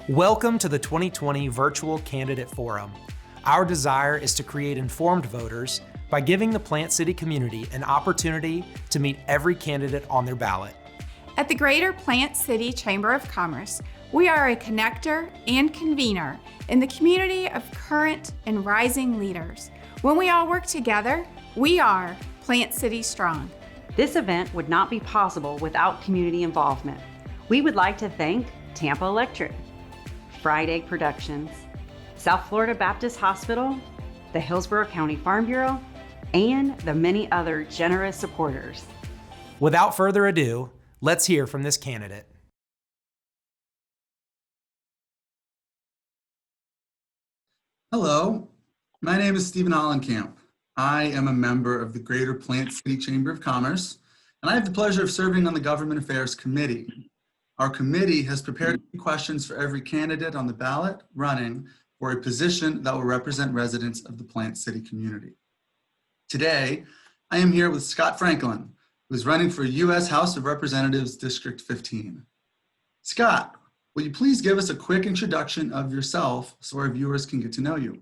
Welcome to the 2020 Virtual Candidate Forum. Our desire is to create informed voters by giving the Plant City community an opportunity to meet every candidate on their ballot. At the Greater Plant City Chamber of Commerce, we are a connector and convener in the community of current and rising leaders. When we all work together, we are Plant City Strong. This event would not be possible without community involvement. We would like to thank Tampa Electric, Fried Egg Productions, South Florida Baptist Hospital, the Hillsborough County Farm Bureau, and the many other generous supporters. Without further ado, let's hear from this candidate. Hello, my name is Stephen Hollenkamp. I am a member of the Greater Plant City Chamber of Commerce, and I have the pleasure of serving on the Government Affairs Committee. Our committee has prepared questions for every candidate on the ballot running for a position that will represent residents of the Plant City community. Today, I am here with Scott Franklin, who is running for U.S. House of Representatives District 15. Scott, will you please give us a quick introduction of yourself so our viewers can get to know you?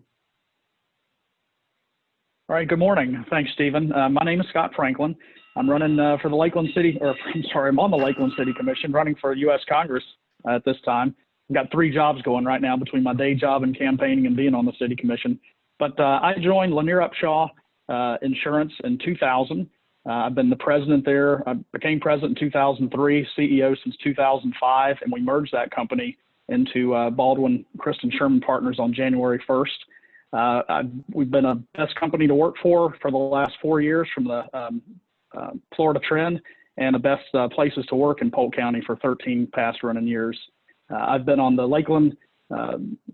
All right, good morning. Thanks, Stephen. My name is Scott Franklin. I'm running for the Lakeland City, I'm on the Lakeland City Commission, running for U.S. Congress at this time. I've got 3 jobs going right now between my day job and campaigning and being on the City Commission. But I joined Lanier Upshaw Insurance in 2000. I've been the president there. I became president in 2003, CEO since 2005, and we merged that company into Baldwin Kristen Sherman Partners on January 1st. We've been a best company to work for the last 4 years from the Florida Trend, and the best places to work in Polk County for 13 past running years. I've been on the Lakeland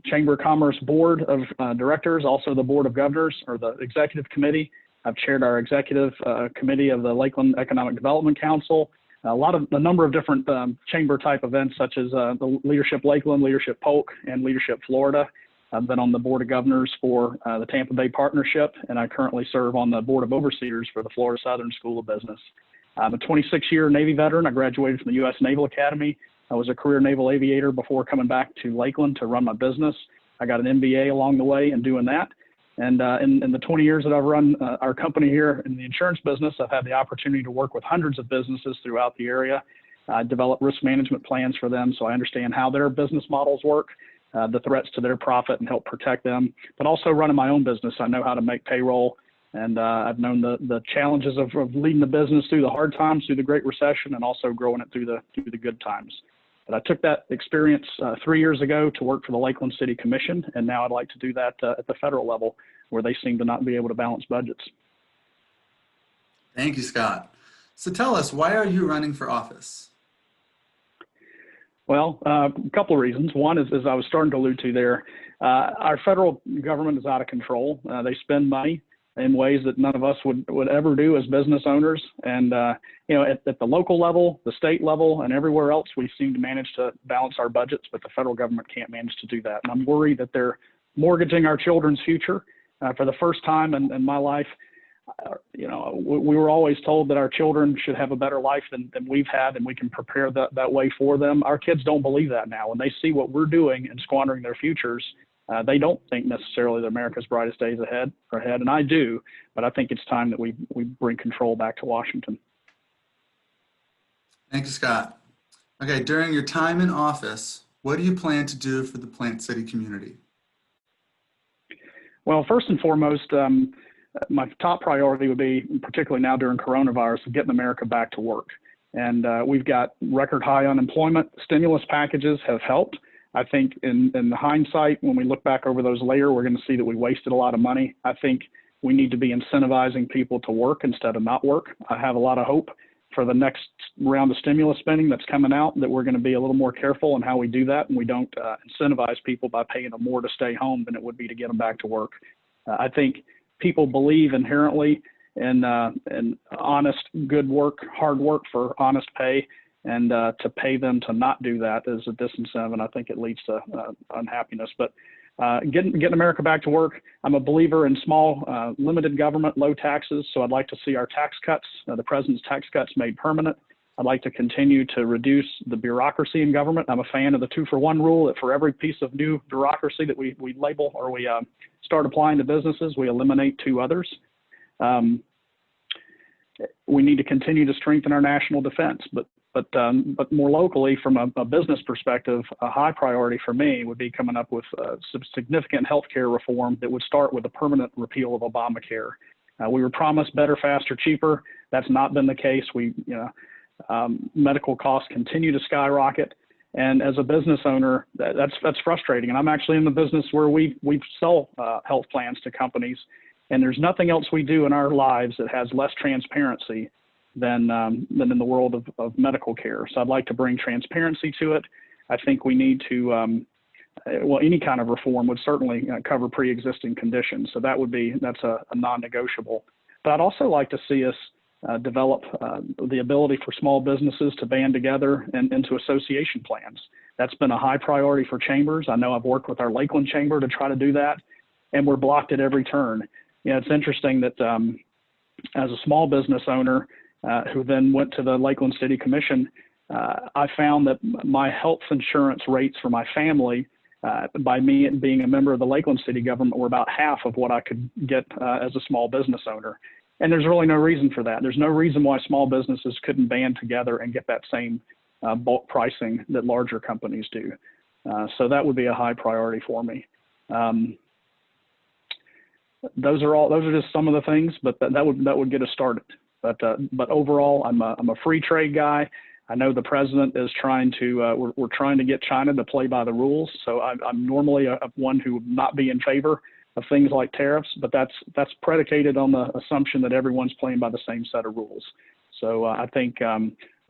Chamber of Commerce Board of Directors, also the Board of Governors, or the Executive Committee. I've chaired our Executive Committee of the Lakeland Economic Development Council. A number of different chamber type events such as the Leadership Lakeland, Leadership Polk, and Leadership Florida. I've been on the Board of Governors for the Tampa Bay Partnership, and I currently serve on the Board of Overseers for the Florida Southern School of Business. I'm a 26-year Navy veteran. I graduated from the U.S. Naval Academy. I was a career naval aviator before coming back to Lakeland to run my business. I got an MBA along the way in doing that. And in the 20 years that I've run our company here in the insurance business, I've had the opportunity to work with hundreds of businesses throughout the area. I develop risk management plans for them so I understand how their business models work, the threats to their profit, and help protect them. But also running my own business, I know how to make payroll, and I've known the challenges of leading the business through the hard times, through the Great Recession, and also growing it through the good times. But I took that experience 3 years ago to work for the Lakeland City Commission, and now I'd like to do that at the federal level, where they seem to not be able to balance budgets. Thank you, Scott. So tell us, why are you running for office? Well, a couple of reasons. One is, as I was starting to allude to there, our federal government is out of control. They spend money in ways that none of us would ever do as business owners. And, at the local level, the state level, and everywhere else, we seem to manage to balance our budgets, but the federal government can't manage to do that. And I'm worried that they're mortgaging our children's future. For the first time in my life, we were always told that our children should have a better life than we've had, and we can prepare that way for them. Our kids don't believe that now. When they see what we're doing and squandering their futures, they don't think necessarily that America's brightest days are ahead, and I do, but I think it's time that we bring control back to Washington. Thank you, Scott. Okay, during your time in office, what do you plan to do for the Plant City community? Well, first and foremost, my top priority would be, particularly now during coronavirus, getting America back to work. And we've got record high unemployment. Stimulus packages have helped. I think in the hindsight, when we look back over those later, we're going to see that we wasted a lot of money. I think we need to be incentivizing people to work instead of not work. I have a lot of hope for the next round of stimulus spending that's coming out, that we're going to be a little more careful in how we do that, and we don't incentivize people by paying them more to stay home than it would be to get them back to work. I think people believe inherently in honest, good work, hard work for honest pay, and to pay them to not do that is a disincentive, and I think it leads to unhappiness. But getting America back to work, I'm a believer in small, limited government, low taxes, so I'd like to see our tax cuts, the president's tax cuts, made permanent. I'd like to continue to reduce the bureaucracy in government. I'm a fan of the 2-for-1 rule, that for every piece of new bureaucracy that we label or we start applying to businesses, we eliminate 2 others. We need to continue to strengthen our national defense, but more locally, from a business perspective, a high priority for me would be coming up with some significant healthcare reform that would start with a permanent repeal of Obamacare. We were promised better, faster, cheaper. That's not been the case. Medical costs continue to skyrocket, and as a business owner, that's frustrating. And I'm actually in the business where we sell health plans to companies, and there's nothing else we do in our lives that has less transparency than in the world of medical care. So I'd like to bring transparency to it. I think we need to, any kind of reform would certainly cover pre-existing conditions. So that's a non-negotiable. But I'd also like to see us develop the ability for small businesses to band together and into association plans. That's been a high priority for chambers. I know I've worked with our Lakeland Chamber to try to do that, and we're blocked at every turn. It's interesting that as a small business owner who then went to the Lakeland City Commission, I found that my health insurance rates for my family, by me being a member of the Lakeland City government, were about half of what I could get as a small business owner. And there's really no reason for that. There's no reason why small businesses couldn't band together and get that same bulk pricing that larger companies do. So that would be a high priority for me. Those are just some of the things, but that would get us started. But overall, I'm a free trade guy. I know the president is trying to, we're trying to get China to play by the rules. So I'm normally one who would not be in favor of things like tariffs, but that's predicated on the assumption that everyone's playing by the same set of rules. So I think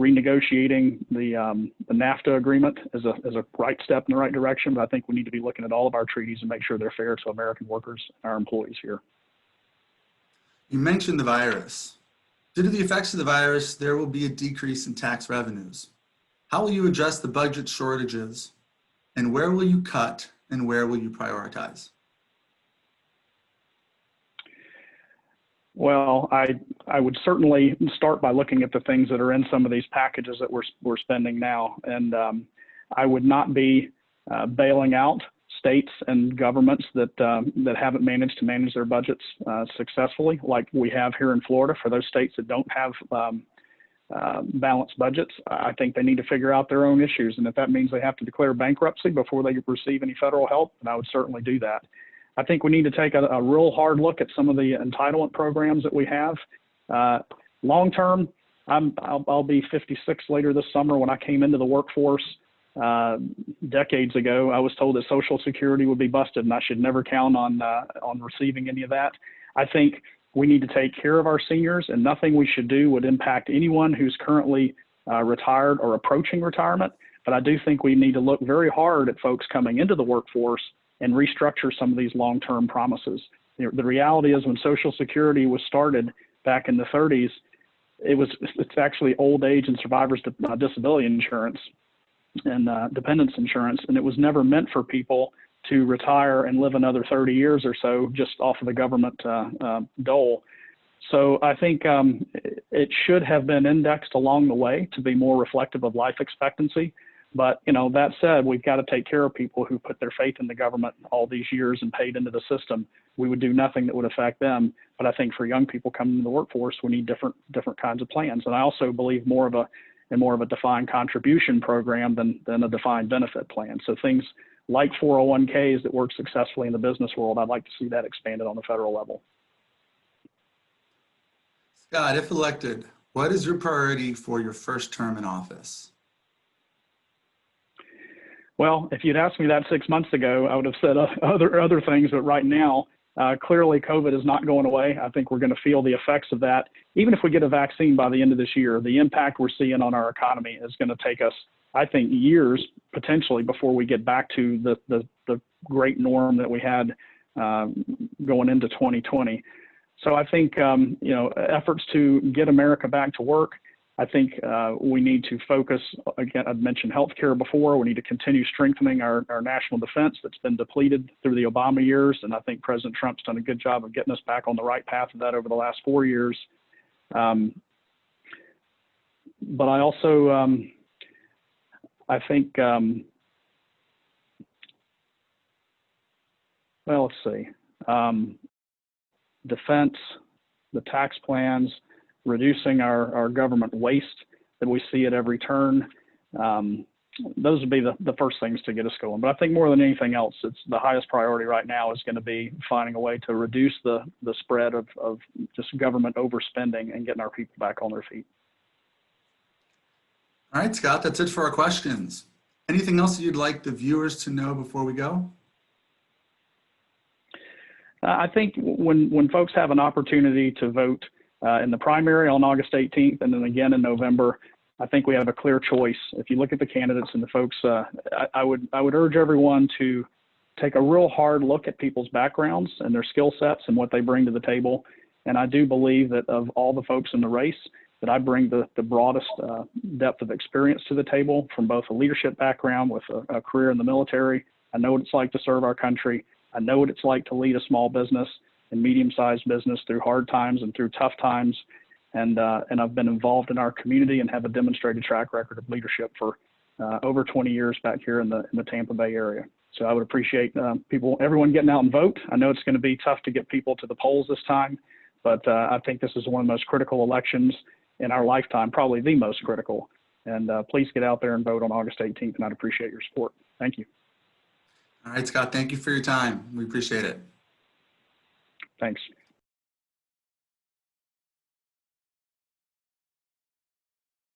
renegotiating the NAFTA agreement is a right step in the right direction, but I think we need to be looking at all of our treaties and make sure they're fair to American workers and our employees here. You mentioned the virus. Due to the effects of the virus, there will be a decrease in tax revenues. How will you address the budget shortages, and where will you cut and where will you prioritize? Well, I would certainly start by looking at the things that are in some of these packages that we're spending now, and I would not be bailing out states and governments that haven't managed to manage their budgets successfully, like we have here in Florida. For those states that don't have balanced budgets, I think they need to figure out their own issues, and if that means they have to declare bankruptcy before they receive any federal help, then I would certainly do that. I think we need to take a real hard look at some of the entitlement programs that we have. Long term, I'll be 56 later this summer. When I came into the workforce decades ago, I was told that Social Security would be busted and I should never count on receiving any of that. I think we need to take care of our seniors, and nothing we should do would impact anyone who's currently retired or approaching retirement. But I do think we need to look very hard at folks coming into the workforce and restructure some of these long-term promises. The reality is, when Social Security was started back in the 30s, it's actually old age and survivors disability insurance and dependents insurance, and it was never meant for people to retire and live another 30 years or so just off of the government dole. So I think it should have been indexed along the way to be more reflective of life expectancy. But, that said, we've got to take care of people who put their faith in the government all these years and paid into the system. We would do nothing that would affect them. But I think for young people coming into the workforce, we need different kinds of plans. And I also believe more of a defined contribution program than a defined benefit plan. So things like 401ks that work successfully in the business world, I'd like to see that expanded on the federal level. Scott, if elected, what is your priority for your first term in office? Well, if you'd asked me that 6 months ago, I would have said other things. But right now, clearly COVID is not going away. I think we're going to feel the effects of that. Even if we get a vaccine by the end of this year, the impact we're seeing on our economy is going to take us, I think, years potentially before we get back to the great norm that we had going into 2020. So I think, efforts to get America back to work. I think we need to focus, again, I've mentioned healthcare before. We need to continue strengthening our national defense that's been depleted through the Obama years. And I think President Trump's done a good job of getting us back on the right path of that over the last 4 years. but I also, I think, well, let's see, defense, the tax plans, reducing our government waste that we see at every turn. Those would be the first things to get us going. But I think more than anything else, it's the highest priority right now is going to be finding a way to reduce the spread of just government overspending and getting our people back on their feet. All right, Scott, that's it for our questions. Anything else that you'd like the viewers to know before we go? I think when folks have an opportunity to vote in the primary on August 18th and then again in November, I think we have a clear choice. If you look at the candidates and the folks, I would urge everyone to take a real hard look at people's backgrounds and their skill sets and what they bring to the table. And I do believe that of all the folks in the race, that I bring the broadest depth of experience to the table from both a leadership background with a career in the military. I know what it's like to serve our country. I know what it's like to lead a small business and medium-sized business through hard times and through tough times. And I've been involved in our community and have a demonstrated track record of leadership for over 20 years back here in the Tampa Bay area. So I would appreciate everyone getting out and vote. I know it's going to be tough to get people to the polls this time, but I think this is one of the most critical elections in our lifetime, probably the most critical. And please get out there and vote on August 18th, and I'd appreciate your support. Thank you. All right, Scott, thank you for your time. We appreciate it. Thanks.